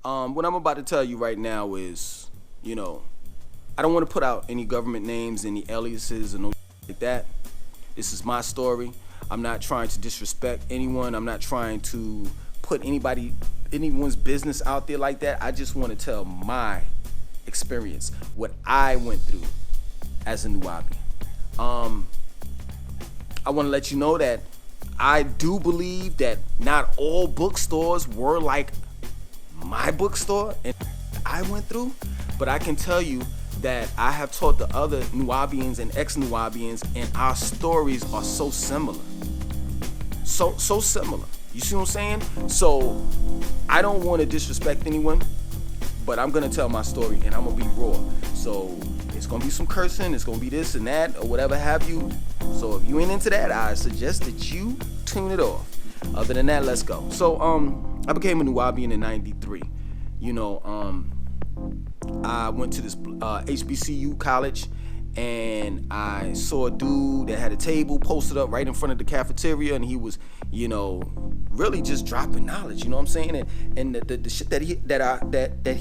What I'm about to tell you right now is, I don't want to put out any government names, any aliases, or no like that. This is my story. I'm not trying to disrespect anyone. I'm not trying to put anyone's business out there like that. I just want to tell my experience, what I went through as a Nuwaubian. I want to let you know that I do believe that not all bookstores were like my bookstore and I went through, but I can tell you that I have taught the other Nuwaubians and ex-Nuwaubians, and our stories are so similar. So similar. You see what I'm saying? So I don't want to disrespect anyone, but I'm gonna tell my story and I'm gonna be raw. So it's gonna be some cursing, it's gonna be this and that or whatever have you. So if you ain't into that, I suggest that you tune it off. Other than that, let's go. So I became a Nuwaubian in '93. I went to this HBCU college, and I saw a dude that had a table posted up right in front of the cafeteria, and he was, really just dropping knowledge. You know what I'm saying? And the shit that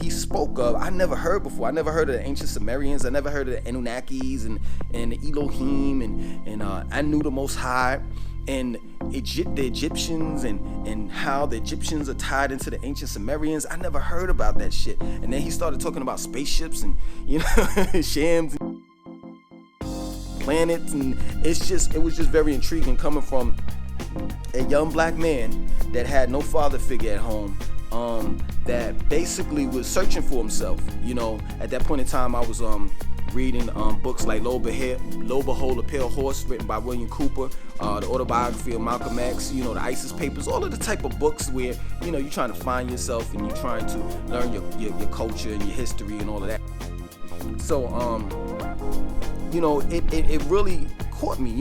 he spoke of, I never heard before. I never heard of the ancient Sumerians. I never heard of the Anunnakis and the Elohim and I knew the Most High. And the Egyptians and how the Egyptians are tied into the ancient Sumerians. I never heard about that shit. And then he started talking about spaceships and shams and planets, and it was just very intriguing coming from a young black man that had no father figure at home, that basically was searching for himself. At that point in time, I was reading books like Lo Behold, a Pale Horse, written by William Cooper, the autobiography of Malcolm X, the ISIS papers, all of the type of books where, you're trying to find yourself and you're trying to learn your culture and your history and all of that. So, it really caught me,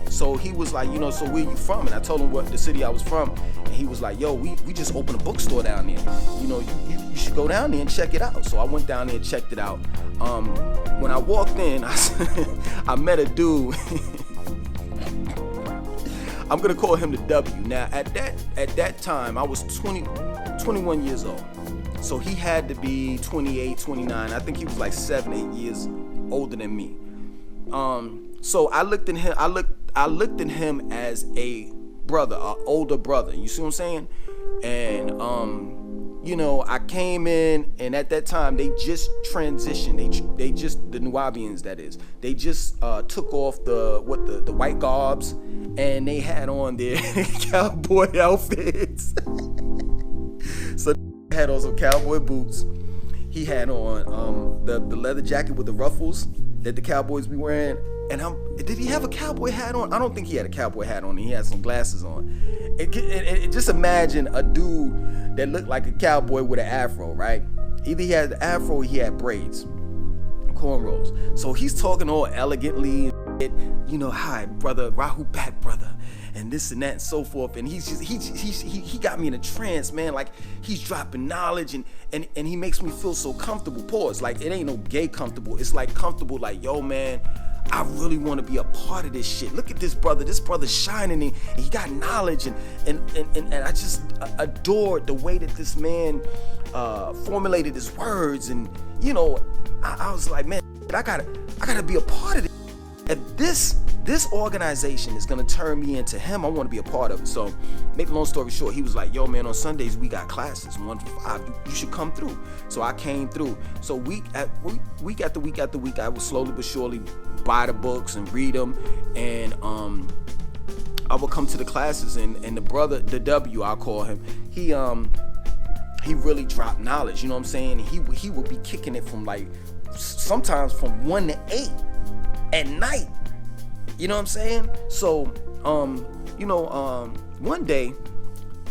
so he was like, so where you from? And I told him what the city I was from, and he was like, yo, we just opened a bookstore down there. You should go down there and check it out. So I went down there and checked it out. When I walked in, I met a dude. I'm gonna call him the W. Now at that time, I was 21 years old. So he had to be 28, 29. I think he was like 7, 8 years older than me. So I looked at him as a brother, an older brother. You see what I'm saying? And I came in, and at that time they just transitioned. They just, the Nuwaubians, that is, they just took off the white garbs, and they had on their cowboy outfits. So they had on some cowboy boots. He had on the leather jacket with the ruffles that the cowboys be wearing. And did he have a cowboy hat on? I don't think he had a cowboy hat on. He had some glasses on. Just imagine a dude that looked like a cowboy with an afro, right? Either he had the afro or he had braids, cornrows. So he's talking all elegantly, hi brother, Rahu Bat brother, and this and that and so forth. And he got me in a trance, man. Like, he's dropping knowledge and he makes me feel so comfortable. Pause. Like, it ain't no gay comfortable. It's like comfortable, like, yo man, I really want to be a part of this shit. Look at this brother. This brother's shining, and he got knowledge, and I just adored the way that this man formulated his words. And I was like, man, I gotta be a part of it. If this organization is gonna turn me into him, I want to be a part of it. So, make a long story short, he was like, yo man, on Sundays we got classes 1 to 5. You should come through. So I came through. So week after week, I would slowly but surely buy the books and read them, and I would come to the classes, and the brother, the W, I'll call him, he really dropped knowledge. You know what I'm saying? He would be kicking it from like sometimes from 1 to 8 at night. You know what I'm saying? So one day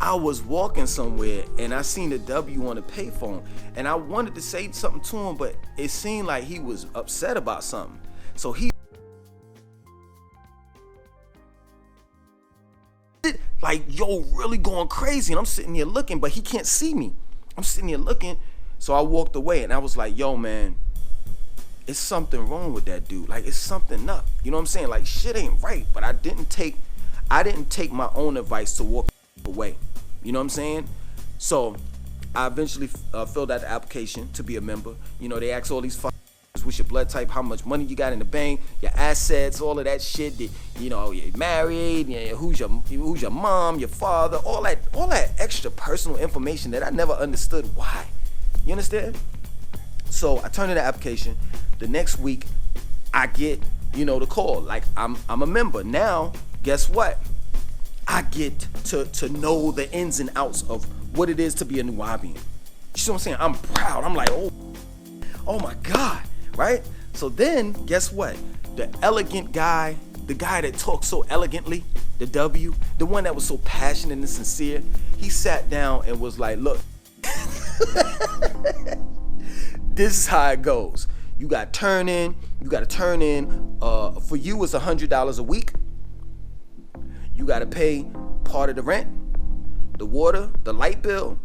I was walking somewhere and I seen the W on the payphone, and I wanted to say something to him, but it seemed like he was upset about something. So he like, yo, really going crazy, and I'm sitting here looking, but he can't see me. I'm sitting here looking, so I walked away, and I was like, yo man, it's something wrong with that dude. Like, it's something up. You know what I'm saying? Like, shit ain't right. But I didn't take my own advice to walk away. You know what I'm saying? So I eventually filled out the application to be a member. You know, they ask all these what's your blood type, how much money you got in the bank, your assets, all of that shit. That, you know, you're married, who's your mom, your father, all that extra personal information that I never understood why. You understand? So I turned in the application. The next week, I get, the call. Like, I'm a member. Now, guess what? I get to know the ins and outs of what it is to be a Nuwaubian. You see what I'm saying? I'm proud. I'm like, oh my God, right? So then, guess what? The elegant guy, the guy that talks so elegantly, the W, the one that was so passionate and sincere, he sat down and was like, look, this is how it goes. You got to turn in, for you it's $100 a week. You got to pay part of the rent, the water, the light bill,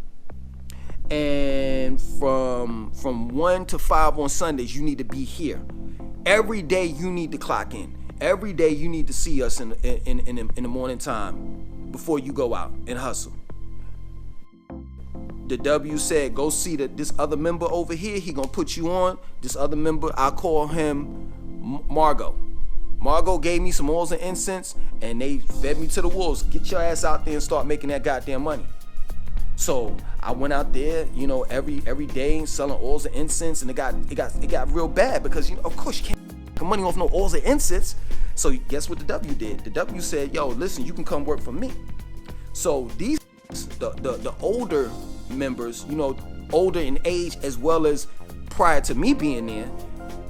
and from 1 to 5 on Sundays, you need to be here. Every day you need to clock in. Every day you need to see us in the morning time before you go out and hustle. The W said, go see this other member over here. He gonna put you on. This other member, I call him Margot. Margot gave me some oils and incense, and they fed me to the wolves. Get your ass out there and start making that goddamn money. So I went out there, every day selling oils and incense, and it got real bad because of course you can't make money off no oils and incense. So guess what the W did? The W said, yo, listen, you can come work for me. So these the older members, older in age as well as prior to me being there,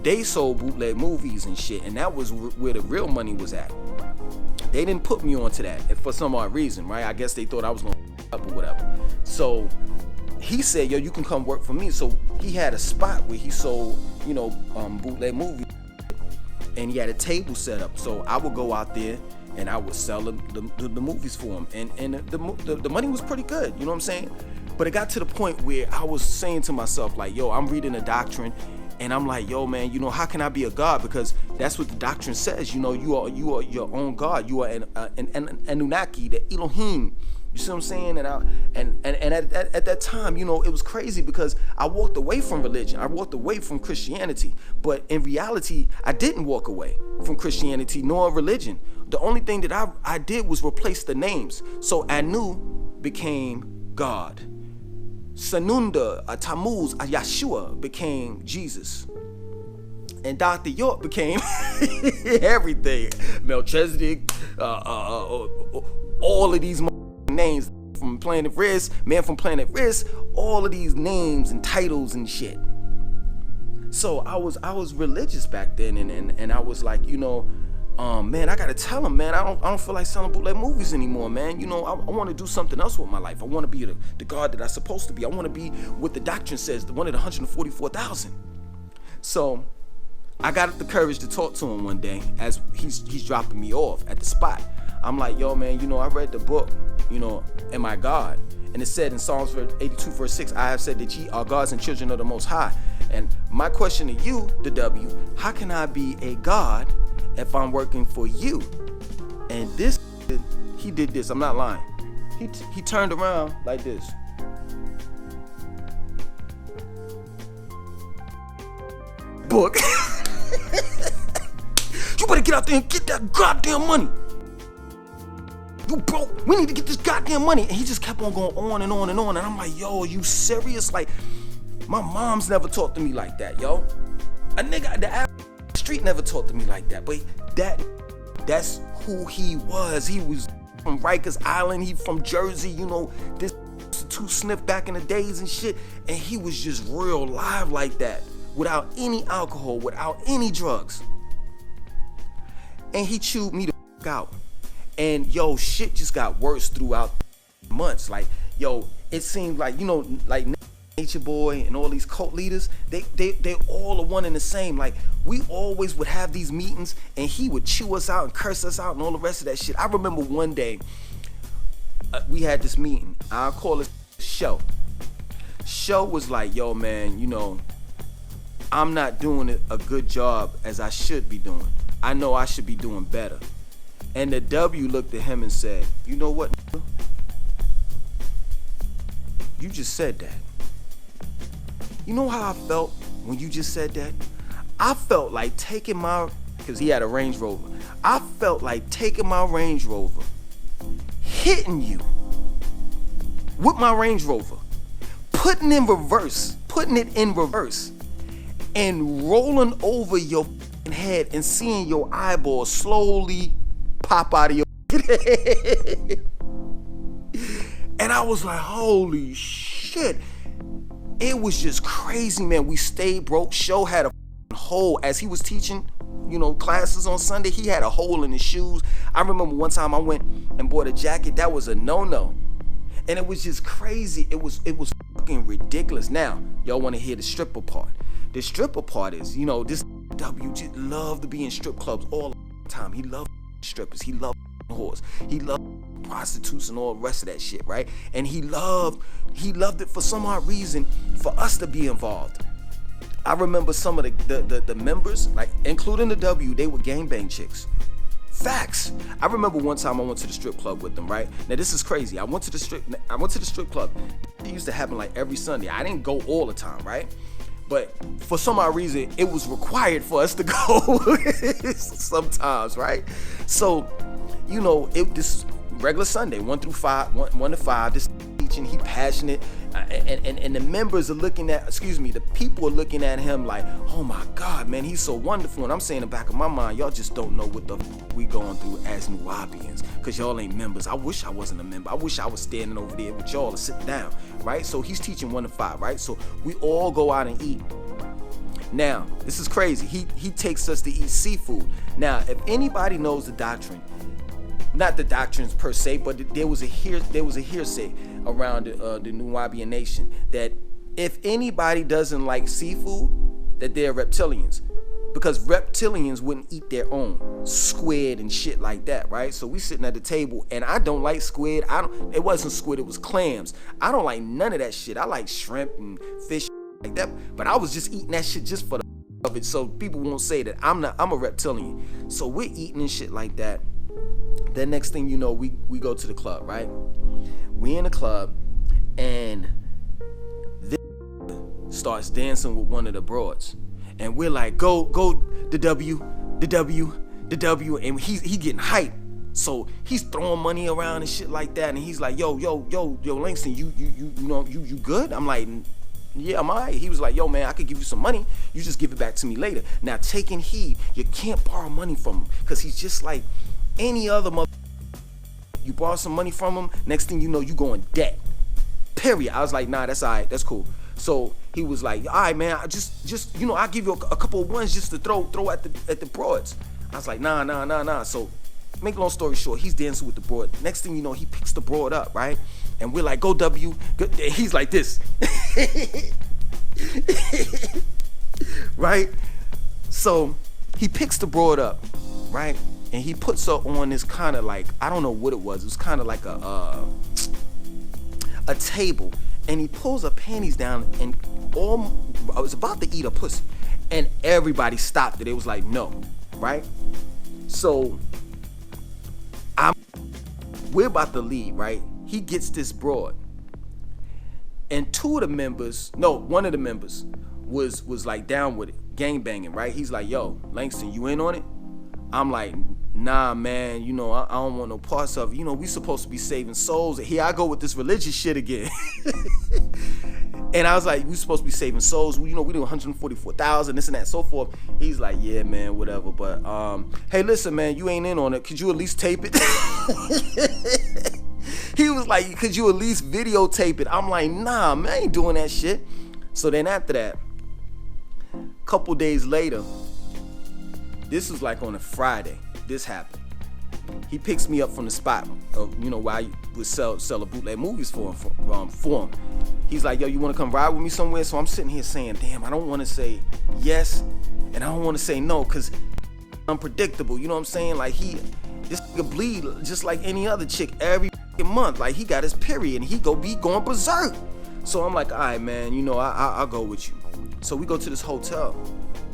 they sold bootleg movies and shit, and that was where the real money was at. They didn't put me onto that for some odd reason, right? I guess they thought I was gonna up or whatever. So he said, yo, you can come work for me. So he had a spot where he sold, bootleg movies, and he had a table set up. So I would go out there and I would sell the movies for him, and the money was pretty good. You know what I'm saying? But it got to the point where I was saying to myself, like, yo, I'm reading a doctrine. And I'm like, yo, man, how can I be a God? Because that's what the doctrine says. You are your own God. You are an Anunnaki, the Elohim. You see what I'm saying? And at that time, it was crazy because I walked away from religion. I walked away from Christianity. But in reality, I didn't walk away from Christianity nor religion. The only thing that I did was replace the names. So Anu became God. Sanunda, Tammuz, Yeshua became Jesus. And Dr. York became everything. Melchizedek, all of these names from Planet Risk, Man from Planet Risk, all of these names and titles and shit. So I was religious back then, and I was like, man, I gotta tell him, man, I don't feel like selling bootleg movies anymore, man. I want to do something else with my life. I want to be the God that I'm supposed to be. I want to be what the doctrine says, the one of the 144,000. So I got the courage to talk to him one day as he's dropping me off at the spot. I'm like, yo, man, I read the book, Am I God? And it said in Psalms 82 verse 6, I have said that ye are gods and children of the Most High. And my question to you, the W, how can I be a God if I'm working for you? And he did this, I'm not lying. He turned around like this. Book. You better get out there and get that goddamn money. You broke, we need to get this goddamn money. And he just kept on going on and on and on. And I'm like, yo, are you serious? Like, my mom's never talked to me like that, yo. A nigga, the street never talked to me like that. But that's who he was. He was from Rikers Island. He from Jersey, this two sniff back in the days and shit. And he was just real live like that, without any alcohol, without any drugs. And he chewed me the fuck out. And yo, shit just got worse throughout months. Like, yo, it seemed like, like Nature Boy and all these cult leaders, they all are one and the same. Like, we always would have these meetings and he would chew us out and curse us out and all the rest of that shit. I remember one day we had this meeting. I'll call it Show. Show was like, yo, man, I'm not doing a good job as I should be doing. I know I should be doing better. And the W looked at him and said, you know what? you just said that. You know how I felt when you just said that? I felt like taking because he had a Range Rover. I felt like taking my Range Rover, hitting you with my Range Rover, putting it in reverse, and rolling over your head and seeing your eyeballs slowly pop out of your head. And I was like, holy shit. It was just crazy, man. We stayed broke. Show had a hole as he was teaching, classes on Sunday. He had a hole in his shoes. I remember one time I went and bought a jacket. That was a no-no. And it was just crazy. It was fucking ridiculous. Now, y'all want to hear the stripper part. The stripper part is, this W just loved to be in strip clubs all the time. He loved strippers. He loved whores. He loved prostitutes and all the rest of that shit, right? And he loved it for some odd reason for us to be involved. I remember some of the members, like including the W, they were gangbang chicks. Facts. I remember one time I went to the strip club with them, right? Now this is crazy. I went to the strip club. It used to happen like every Sunday. I didn't go all the time, right? But for some odd reason, it was required for us to go sometimes, right? So, this regular Sunday, 1 to 5, this teaching, he passionate, and the members are the people are looking at him like, oh my God, man, he's so wonderful. And I'm saying in the back of my mind, y'all just don't know what the we going through as Nuwaubians, because y'all ain't members. I wish I wasn't a member. I wish I was standing over there with y'all to sit down, right? So he's teaching 1 to 5, right? So we all go out and eat. Now, this is crazy. He takes us to eat seafood. Now, if anybody knows the doctrine, not the doctrines per se, but there was a hearsay around the Nuwaubian nation that if anybody doesn't like seafood, that they're reptilians, because reptilians wouldn't eat their own squid and shit like that, right? So we sitting at the table, and I don't like squid. It wasn't squid, it was clams. I don't like none of that shit. I like shrimp and fish like that, but I was just eating that shit just for the of it, so people won't say that I'm a reptilian. So we're eating and shit like that. Then next thing you know, we go to the club, right? We in the club, and this starts dancing with one of the broads, and we're like, go the W, and he getting hyped. So he's throwing money around and shit like that, and he's like, yo, Langston, you good? I'm like, yeah, I'm alright. He was like, yo, man, I could give you some money. You just give it back to me later. Now, taking heed, you can't borrow money from him, because he's just like any other mother. You borrow some money from him, next thing you know, you go in debt. Period. I was like, nah, that's alright, that's cool. So he was like, alright, man, I just I'll give you a couple of ones just to throw at the broads. I was like, nah. So, make a long story short, he's dancing with the broad. Next thing you know, he picks the broad up, right? And we're like, go W. He's like this. Right? So he picks the broad up, right? And he puts her on this kind of like, I don't know what it was. It was kind of like a table. And he pulls her panties down, and I was about to eat her pussy. And everybody stopped it. It was like, no, right? So we're about to leave, right? He gets this broad, and one of the members was like down with it, gang banging, right? He's like, yo, Langston, you in on it? I'm like, nah, man, I don't want no parts of it. We supposed to be saving souls. Here I go with this religious shit again. And I was like, we supposed to be saving souls. We do 144,000, this and that, so forth. He's like, yeah, man, whatever. But hey, listen, man, you ain't in on it. Could you at least tape it? He was like, could you at least videotape it? I'm like, nah, man, I ain't doing that shit. So then after that, a couple days later, this was like on a Friday, this happened. He picks me up from the spot, where I would sell a bootleg movies for him. He's like, yo, you want to come ride with me somewhere? So I'm sitting here saying, damn, I don't want to say yes, and I don't want to say no, because unpredictable, you know what I'm saying? Like, this nigga bleed just like any other chick every month. Like, he got his period, and he be going berserk. So I'm like, all right, man, I'll go with you. So we go to this hotel,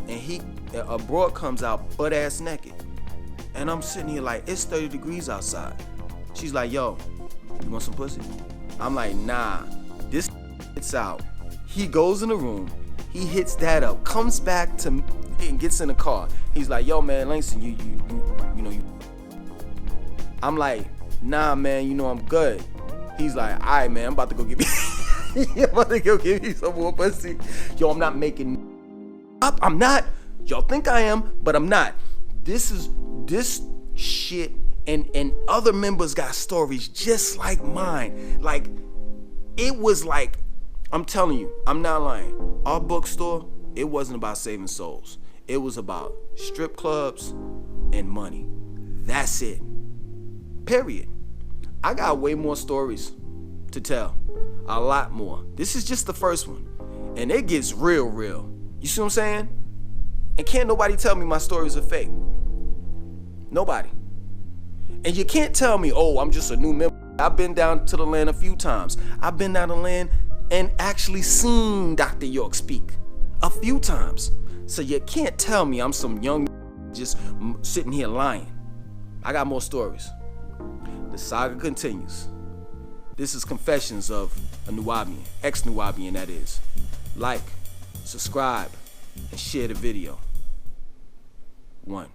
and a broad comes out butt ass naked. And I'm sitting here like, it's 30 degrees outside. She's like, yo, you want some pussy? I'm like, nah, this It's out. He goes in the room. He hits that up. Comes back to me and gets in the car. He's like, yo, man, Langston, you. I'm like, nah, man, I'm good. He's like, all right, man, I'm about to go get me. I'm about to go get me some more pussy. Yo, I'm not making up. I'm not. Y'all think I am, but I'm not. This shit, and other members got stories just like mine. Like, it was like, I'm telling you, I'm not lying. Our bookstore, it wasn't about saving souls. It was about strip clubs and money. That's it. Period. I got way more stories to tell. A lot more. This is just the first one. And it gets real. You see what I'm saying? And can't nobody tell me my stories are fake. Nobody. And you can't tell me, oh, I'm just a new member. I've been down to the land a few times. I've been down to the land and actually seen Dr. York speak a few times. So you can't tell me I'm some young just sitting here lying. I got more stories. The saga continues. This is Confessions of a Nuwaubian, Ex-Nuwaubian that is. Like, subscribe, and share the video. 1.